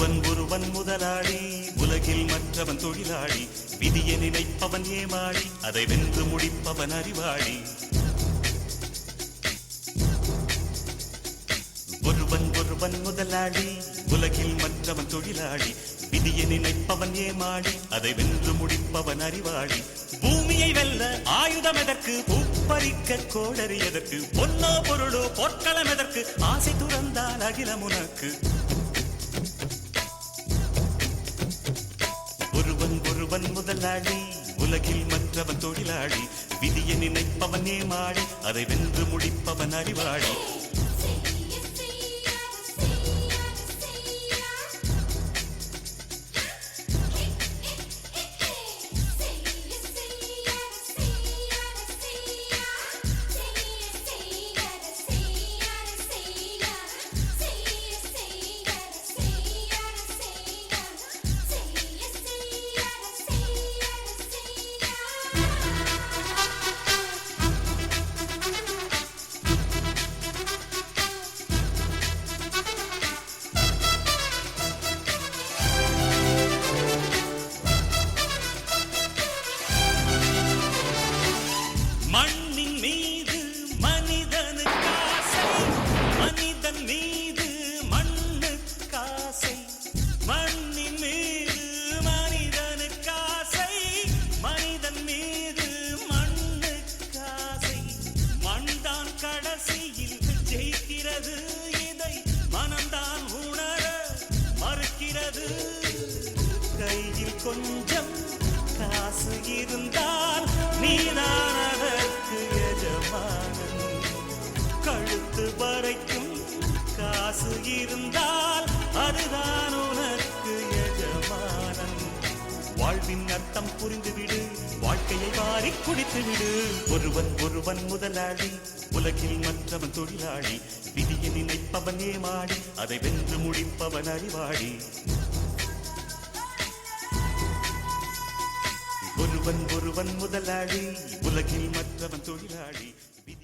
ஒருவன் முதலாளி, உலகில் மற்றவன் தொழிலாளி. விதியை நினைப்பவன் ஏமாளி, அதை வென்று முடிப்பவன் அறிவாளி. ஒருவன் முதலாளி, உலகில் மற்றவன் தொழிலாளி. விதியை நினைப்பவன் ஏமாளி, அதை வென்று முடிப்பவன் அறிவாளி. பூமியை வெல்ல ஆயுதம் எதற்கு, பூப்பறிக்க கோடரி எதற்கு, பொன்னோ பொருளோ பொற்களம் எதற்கு, ஆசை துறந்தால் அகிலம் உனக்கு. ஒருவன் முதலாளி, உலகில் மற்றவன் தொழிலாளி. விதியை நினைப்பவன் ஏமாளி, அதை வென்று முடிப்பவன் அறிவாளி. மண்ணின் மீது மனிதனுக்கு ஆசை, மனிதன் மீது மண்ணுக்கு ஆசை. மண்ணின் மீது மனிதனுக்கு ஆசை, மனிதன் மீது மண்ணுக்கு ஆசை. மண்தான் கடைசியில் ஜெயிக்கிறது, இதை மனம்தான் உணர மறுக்கிறது. கையில் கொஞ்சம் காசு இருந்தால் நீதான் அதற்கு எஜமானன். கழுத்து வரைக்கும் காசு இருந்தால் அதுதான் உனக்கு எஜமானன். வாழ்வின் அர்த்தம் புரிந்துவிடு, வாழ்க்கையை வாரி குடித்துவிடு. ஒருவன் முதலாளி, உலகில் மற்றவன் தொழிலாளி. விதியை நினைப்பவன் ஏமாளி, அதை வென்று முடிப்பவன் அறிவாளி. ஒருவன் முதலாளி, உலகில் மற்றவன் தொழிலாளி.